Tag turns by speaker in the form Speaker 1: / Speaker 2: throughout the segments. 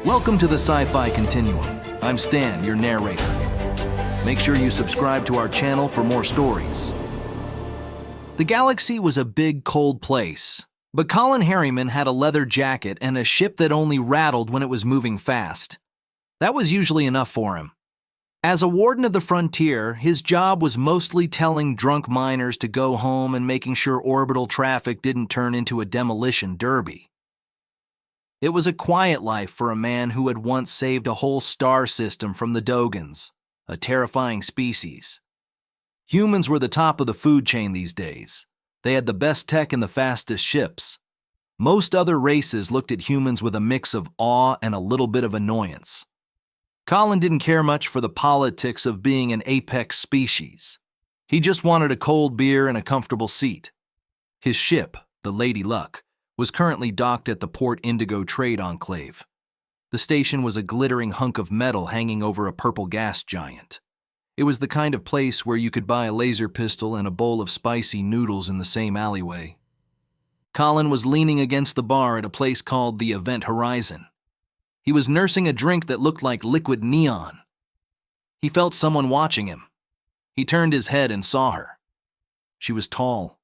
Speaker 1: Welcome to the Sci-Fi Continuum. I'm Stan, your narrator. Make sure you subscribe to our channel for more stories. The galaxy was a big, cold place, but Colin Harriman had a leather jacket and a ship that only rattled when it was moving fast. That was usually enough for him. As a warden of the frontier, his job was mostly telling drunk miners to go home and making sure orbital traffic didn't turn into a demolition derby. It was a quiet life for a man who had once saved a whole star system from the Dogons, a terrifying species. Humans were the top of the food chain these days. They had the best tech and the fastest ships. Most other races looked at humans with a mix of awe and a little bit of annoyance. Colin didn't care much for the politics of being an apex species. He just wanted a cold beer and a comfortable seat. His ship, the Lady Luck, was currently docked at the Port Indigo Trade Enclave. The station was a glittering hunk of metal hanging over a purple gas giant. It was the kind of place where you could buy a laser pistol and a bowl of spicy noodles in the same alleyway. Colin was leaning against the bar at a place called the Event Horizon. He was nursing a drink that looked like liquid neon. He felt someone watching him. He turned his head and saw her. She was tall.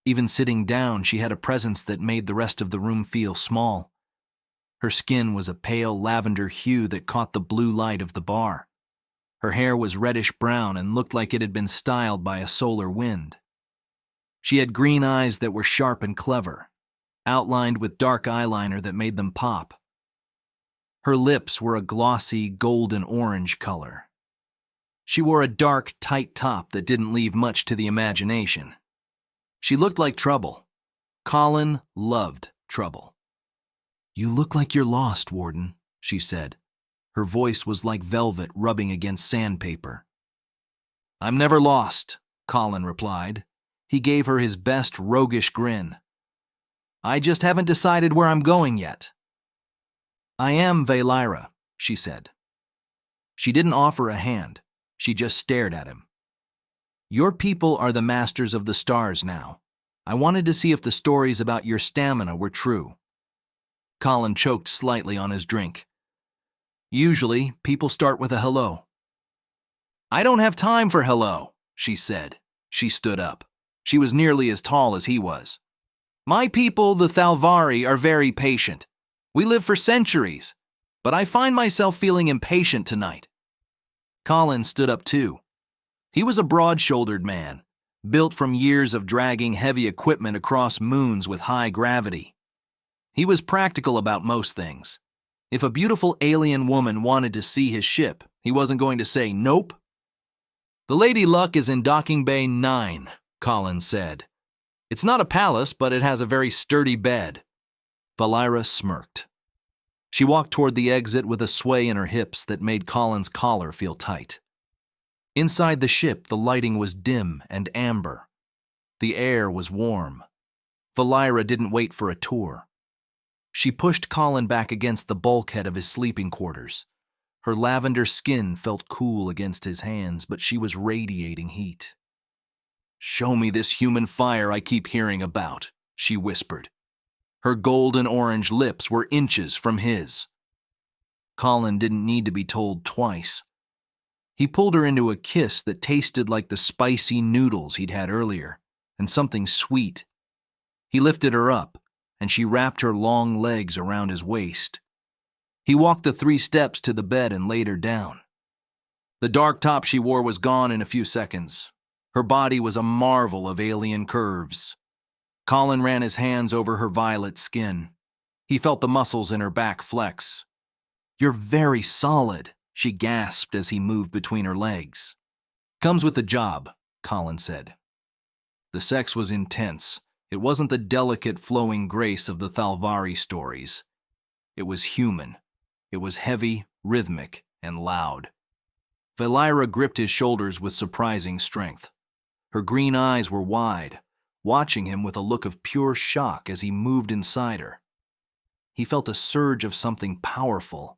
Speaker 1: Even sitting down, she had a presence that made the rest of the room feel small. Her skin was a pale lavender hue that caught the blue light of the bar. Her hair was reddish-brown and looked like it had been styled by a solar wind. She had green eyes that were sharp and clever, outlined with dark eyeliner that made them pop. Her lips were a glossy golden-orange color. She wore a dark, tight top that didn't leave much to the imagination. She looked like trouble. Colin loved trouble. "You look like you're lost, Warden," she said. Her voice was like velvet rubbing against sandpaper. "I'm never lost," Colin replied. He gave her his best roguish grin. "I just haven't decided where I'm going yet." "I am Valira," she said. She didn't offer a hand. She just stared at him. "Your people are the masters of the stars now. I wanted to see if the stories about your stamina were true." Colin choked slightly on his drink. "Usually, people start with a hello." "I don't have time for hello," she said. She stood up. She was nearly as tall as he was. "My people, the Thalvari, are very patient. We live for centuries, but I find myself feeling impatient tonight." Colin stood up too. He was a broad-shouldered man, built from years of dragging heavy equipment across moons with high gravity. He was practical about most things. If a beautiful alien woman wanted to see his ship, he wasn't going to say nope. "The Lady Luck is in Docking Bay 9, Colin said. "It's not a palace, but it has a very sturdy bed." Valira smirked. She walked toward the exit with a sway in her hips that made Colin's collar feel tight. Inside the ship, the lighting was dim and amber. The air was warm. Valira didn't wait for a tour. She pushed Colin back against the bulkhead of his sleeping quarters. Her lavender skin felt cool against his hands, but she was radiating heat. "Show me this human fire I keep hearing about," she whispered. Her golden orange lips were inches from his. Colin didn't need to be told twice. He pulled her into a kiss that tasted like the spicy noodles he'd had earlier, and something sweet. He lifted her up, and she wrapped her long legs around his waist. He walked the 3 steps to the bed and laid her down. The dark top she wore was gone in a few seconds. Her body was a marvel of alien curves. Colin ran his hands over her violet skin. He felt the muscles in her back flex. "You're very solid," she gasped as he moved between her legs. "Comes with the job," Colin said. The sex was intense. It wasn't the delicate, flowing grace of the Thalvari stories. It was human. It was heavy, rhythmic, and loud. Valira gripped his shoulders with surprising strength. Her green eyes were wide, watching him with a look of pure shock as he moved inside her. He felt a surge of something powerful,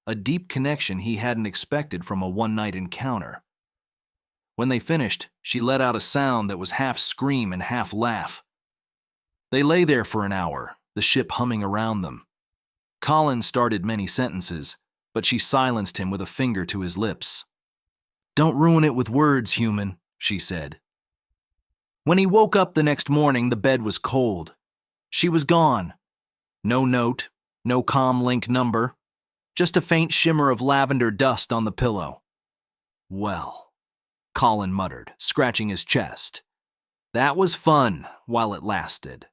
Speaker 1: a deep connection he hadn't expected from a one-night encounter. When they finished, she let out a sound that was half scream and half laugh. They lay there for an hour, the ship humming around them. Colin started many sentences, but she silenced him with a finger to his lips. "Don't ruin it with words, human," she said. When he woke up the next morning, the bed was cold. She was gone. No note, no comlink number, just a faint shimmer of lavender dust on the pillow. "Well," Colin muttered, scratching his chest. "That was fun while it lasted."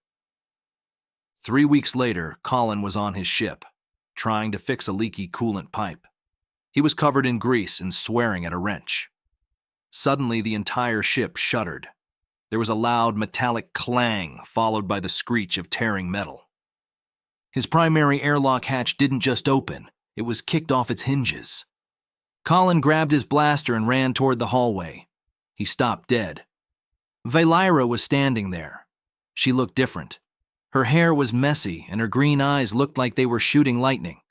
Speaker 1: 3 weeks later, Colin was on his ship, trying to fix a leaky coolant pipe. He was covered in grease and swearing at a wrench. Suddenly, the entire ship shuddered. There was a loud metallic clang, followed by the screech of tearing metal. His primary airlock hatch didn't just open, it was kicked off its hinges. Colin grabbed his blaster and ran toward the hallway. He stopped dead. Valira was standing there. She looked different. Her hair was messy, and her green eyes looked like they were shooting lightning.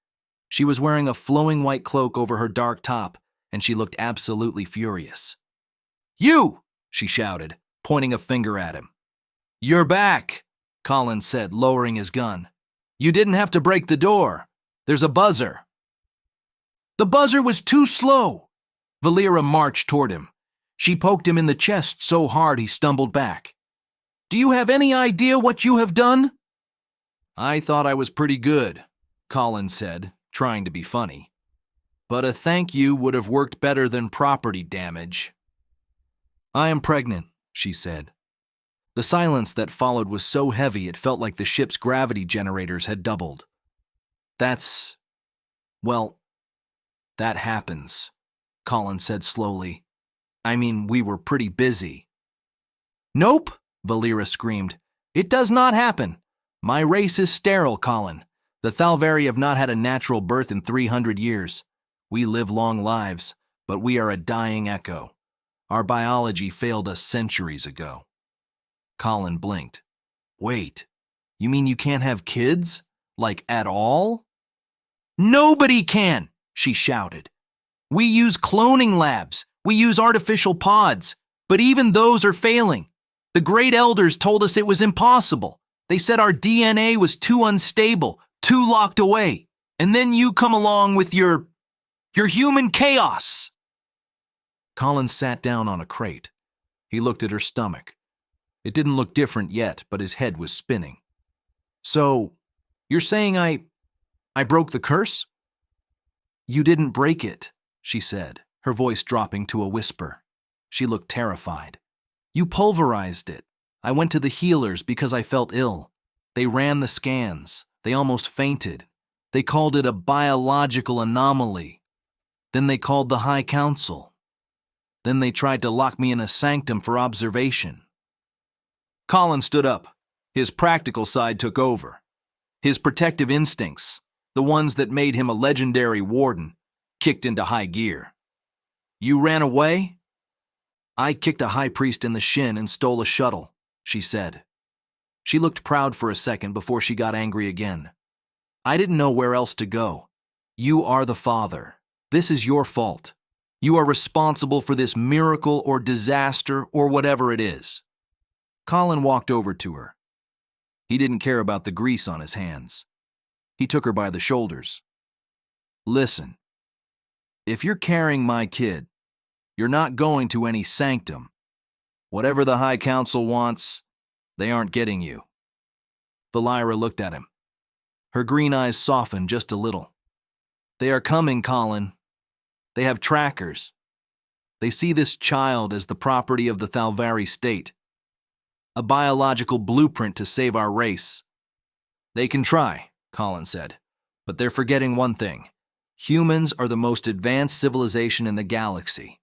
Speaker 1: She was wearing a flowing white cloak over her dark top, and she looked absolutely furious. "You!" she shouted, pointing a finger at him. "You're back," Colin said, lowering his gun. "You didn't have to break the door. There's a buzzer." "The buzzer was too slow." Valira marched toward him. She poked him in the chest so hard he stumbled back. "Do you have any idea what you have done?" "I thought I was pretty good," Colin said, trying to be funny. "But a thank you would have worked better than property damage." "I am pregnant," she said. The silence that followed was so heavy it felt like the ship's gravity generators had doubled. Well, that happens," Colin said slowly. "I mean, we were pretty busy." "Nope," Valira screamed. "It does not happen. My race is sterile, Colin. The Thalvari have not had a natural birth in 300 years. We live long lives, but we are a dying echo. Our biology failed us centuries ago." Colin blinked. "Wait, you mean you can't have kids? Like, at all?" "Nobody can!" she shouted. "We use cloning labs. We use artificial pods. But even those are failing. The great elders told us it was impossible. They said our DNA was too unstable, too locked away. And then you come along with your human chaos." Colin sat down on a crate. He looked at her stomach. It didn't look different yet, but his head was spinning. "So, you're saying I broke the curse?" "You didn't break it," she said, her voice dropping to a whisper. She looked terrified. "You pulverized it. I went to the healers because I felt ill. They ran the scans. They almost fainted. They called it a biological anomaly. Then they called the High Council. Then they tried to lock me in a sanctum for observation." Colin stood up. His practical side took over. His protective instincts, the ones that made him a legendary warden, kicked into high gear. "You ran away?" "I kicked a high priest in the shin and stole a shuttle," she said. She looked proud for a second before she got angry again. "I didn't know where else to go. You are the father. This is your fault. You are responsible for this miracle or disaster or whatever it is." Colin walked over to her. He didn't care about the grease on his hands. He took her by the shoulders. "Listen, if you're carrying my kid, you're not going to any sanctum. Whatever the High Council wants, they aren't getting you." Valira looked at him. Her green eyes softened just a little. "They are coming, Colin. They have trackers. They see this child as the property of the Thalvari state. A biological blueprint to save our race." "They can try," Colin said, "but they're forgetting one thing. Humans are the most advanced civilization in the galaxy.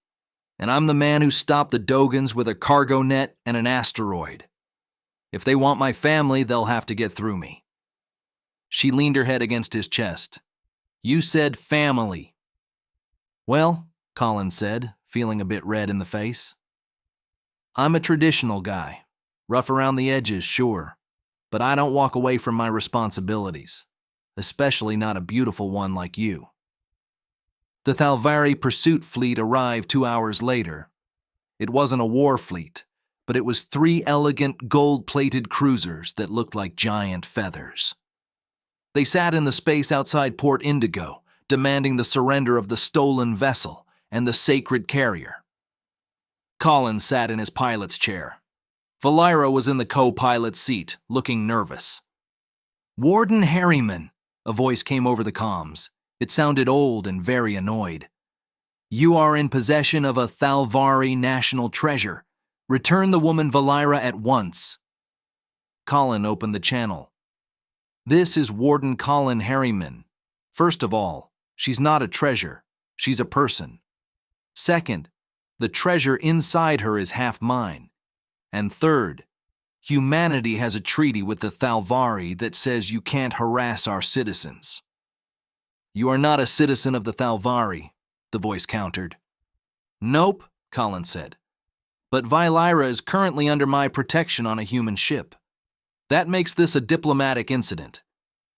Speaker 1: And I'm the man who stopped the Dogons with a cargo net and an asteroid. If they want my family, they'll have to get through me." She leaned her head against his chest. "You said family." "Well," Colin said, feeling a bit red in the face, "I'm a traditional guy. Rough around the edges, sure. But I don't walk away from my responsibilities. Especially not a beautiful one like you." The Thalvari pursuit fleet arrived 2 hours later. It wasn't a war fleet, but it was 3 elegant gold-plated cruisers that looked like giant feathers. They sat in the space outside Port Indigo, demanding the surrender of the stolen vessel and the sacred carrier. Colin sat in his pilot's chair. Valira was in the co-pilot's seat, looking nervous. "Warden Harriman," a voice came over the comms. It sounded old and very annoyed. "You are in possession of a Thalvari national treasure. Return the woman Valira at once." Colin opened the channel. "This is Warden Colin Harriman. First of all, she's not a treasure. She's a person. Second, the treasure inside her is half mine. And third, humanity has a treaty with the Thalvari that says you can't harass our citizens." "You are not a citizen of the Thalvari," the voice countered. "Nope," Colin said. "But Valira is currently under my protection on a human ship. That makes this a diplomatic incident.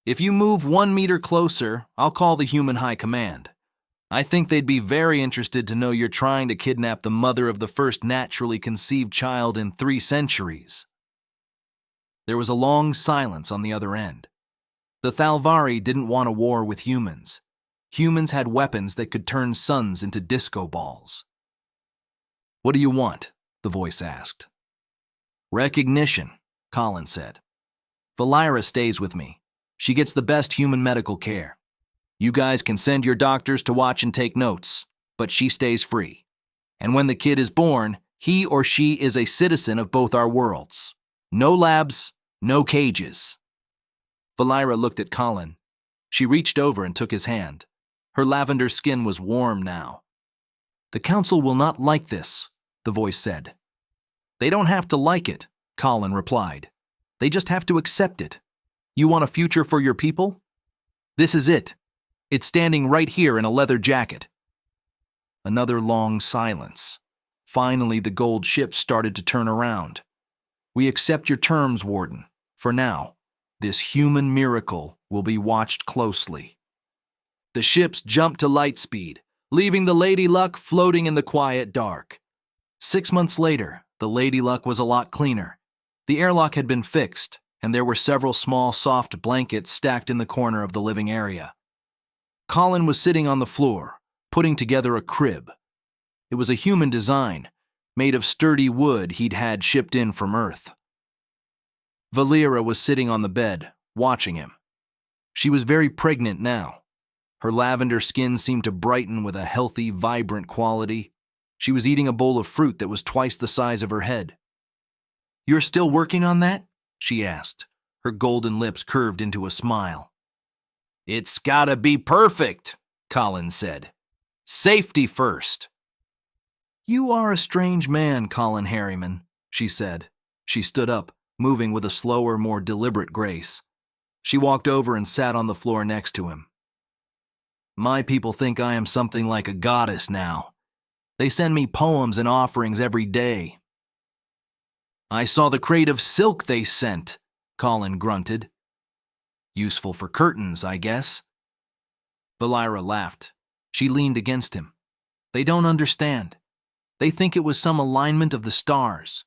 Speaker 1: If you move 1 meter closer, I'll call the human high command. I think they'd be very interested to know you're trying to kidnap the mother of the first naturally conceived child in 3 centuries. There was a long silence on the other end. The Thalvari didn't want a war with humans. Humans had weapons that could turn suns into disco balls. "What do you want?" the voice asked. "Recognition," Colin said. "Valira stays with me. She gets the best human medical care. You guys can send your doctors to watch and take notes, but she stays free. And when the kid is born, he or she is a citizen of both our worlds. No labs, no cages." Valira looked at Colin. She reached over and took his hand. Her lavender skin was warm now. "The council will not like this," the voice said. "They don't have to like it," Colin replied. "They just have to accept it. You want a future for your people? This is it. It's standing right here in a leather jacket." Another long silence. Finally, the gold ship started to turn around. "We accept your terms, Warden. For now, this human miracle will be watched closely." The ships jumped to light speed, leaving the Lady Luck floating in the quiet dark. 6 months later, the Lady Luck was a lot cleaner. The airlock had been fixed, and there were several small soft blankets stacked in the corner of the living area. Colin was sitting on the floor, putting together a crib. It was a human design, made of sturdy wood he'd had shipped in from Earth. Valira was sitting on the bed, watching him. She was very pregnant now. Her lavender skin seemed to brighten with a healthy, vibrant quality. She was eating a bowl of fruit that was twice the size of her head. "You're still working on that?" she asked. Her golden lips curved into a smile. "It's gotta be perfect," Colin said. "Safety first." "You are a strange man, Colin Harriman," she said. She stood up, moving with a slower, more deliberate grace. She walked over and sat on the floor next to him. "My people think I am something like a goddess now. They send me poems and offerings every day." "I saw the crate of silk they sent," Colin grunted. "Useful for curtains, I guess." Valira laughed. She leaned against him. "They don't understand. They think it was some alignment of the stars.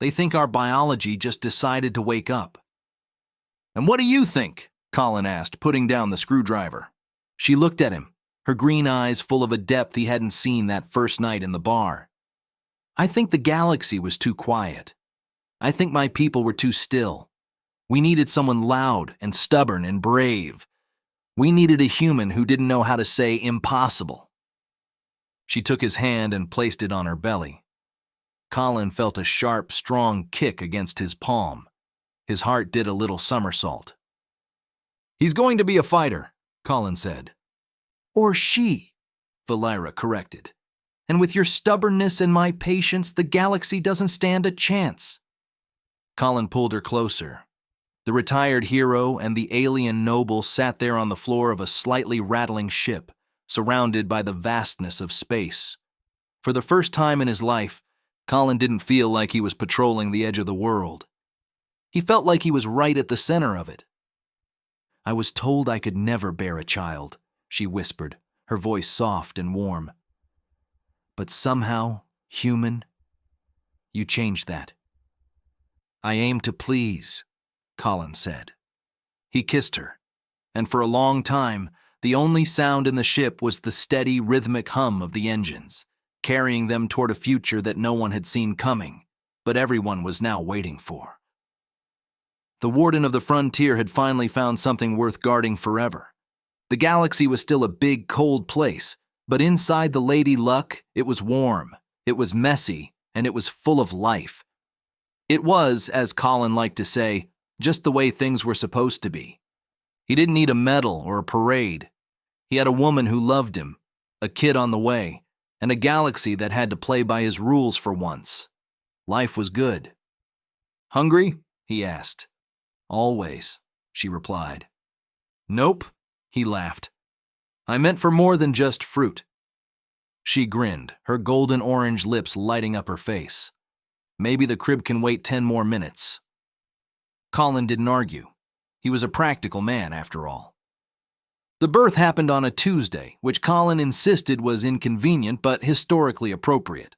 Speaker 1: They think our biology just decided to wake up." "And what do you think?" Colin asked, putting down the screwdriver. She looked at him, her green eyes full of a depth he hadn't seen that first night in the bar. "I think the galaxy was too quiet. I think my people were too still. We needed someone loud and stubborn and brave. We needed a human who didn't know how to say impossible." She took his hand and placed it on her belly. Colin felt a sharp, strong kick against his palm. His heart did a little somersault. "He's going to be a fighter," Colin said. "Or she," Valira corrected. "And with your stubbornness and my patience, the galaxy doesn't stand a chance." Colin pulled her closer. The retired hero and the alien noble sat there on the floor of a slightly rattling ship, surrounded by the vastness of space. For the first time in his life, Colin didn't feel like he was patrolling the edge of the world. He felt like he was right at the center of it. "I was told I could never bear a child," she whispered, her voice soft and warm. "But somehow, human, you changed that." "I aim to please," Colin said. He kissed her. and for a long time, the only sound in the ship was the steady, rhythmic hum of the engines, carrying them toward a future that no one had seen coming, but everyone was now waiting for. The warden of the frontier had finally found something worth guarding forever. The galaxy was still a big, cold place, but inside the Lady Luck, it was warm, it was messy, and it was full of life. It was, as Colin liked to say, just the way things were supposed to be. He didn't need a medal or a parade. He had a woman who loved him, a kid on the way, and a galaxy that had to play by his rules for once. Life was good. "Hungry?" he asked. "Always," she replied. "Nope," he laughed. "I meant for more than just fruit." She grinned, her golden orange lips lighting up her face. "Maybe the crib can wait 10 more minutes." Colin didn't argue. He was a practical man, after all. The birth happened on a Tuesday, which Colin insisted was inconvenient but historically appropriate.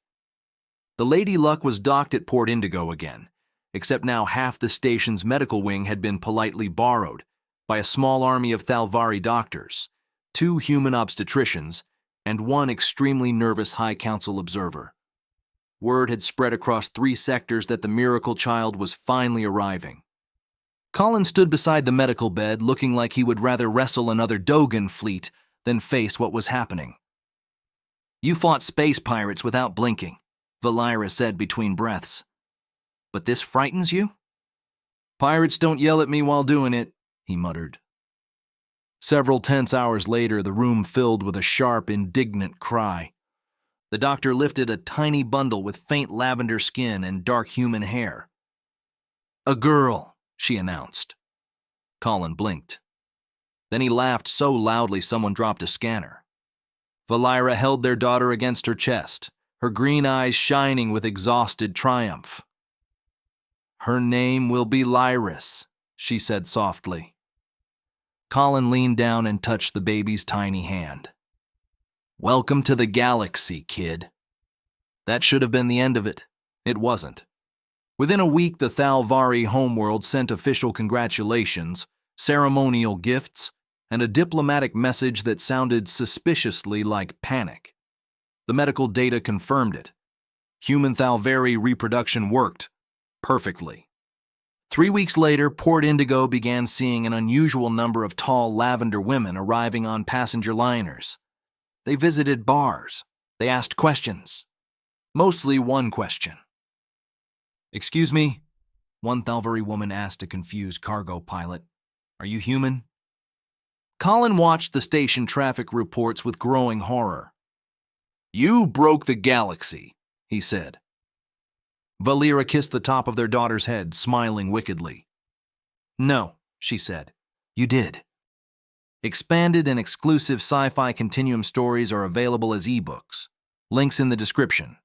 Speaker 1: The Lady Luck was docked at Port Indigo again, except now half the station's medical wing had been politely borrowed by a small army of Thalvari doctors, 2 human obstetricians, and 1 extremely nervous High Council observer. Word had spread across 3 sectors that the miracle child was finally arriving. Colin stood beside the medical bed, looking like he would rather wrestle another Dogan fleet than face what was happening. "You fought space pirates without blinking," Valira said between breaths. "But this frightens you?" "Pirates don't yell at me while doing it," he muttered. Several tense hours later, the room filled with a sharp, indignant cry. The doctor lifted a tiny bundle with faint lavender skin and dark human hair. "A girl," she announced. Colin blinked. Then he laughed so loudly someone dropped a scanner. Valira held their daughter against her chest, her green eyes shining with exhausted triumph. "Her name will be Lyris," she said softly. Colin leaned down and touched the baby's tiny hand. "Welcome to the galaxy, kid." That should have been the end of it. It wasn't. Within a week, the Thalvari homeworld sent official congratulations, ceremonial gifts, and a diplomatic message that sounded suspiciously like panic. The medical data confirmed it. Human Thalvari reproduction worked perfectly. 3 weeks later, Port Indigo began seeing an unusual number of tall lavender women arriving on passenger liners. They visited bars. They asked questions. Mostly one question. "Excuse me," one Thalvari woman asked a confused cargo pilot. "Are you human?" Colin watched the station traffic reports with growing horror. "You broke the galaxy," he said. Valira kissed the top of their daughter's head, smiling wickedly. "No," she said. "You did." Expanded and exclusive Sci-Fi Continuum stories are available as ebooks. Links in the description.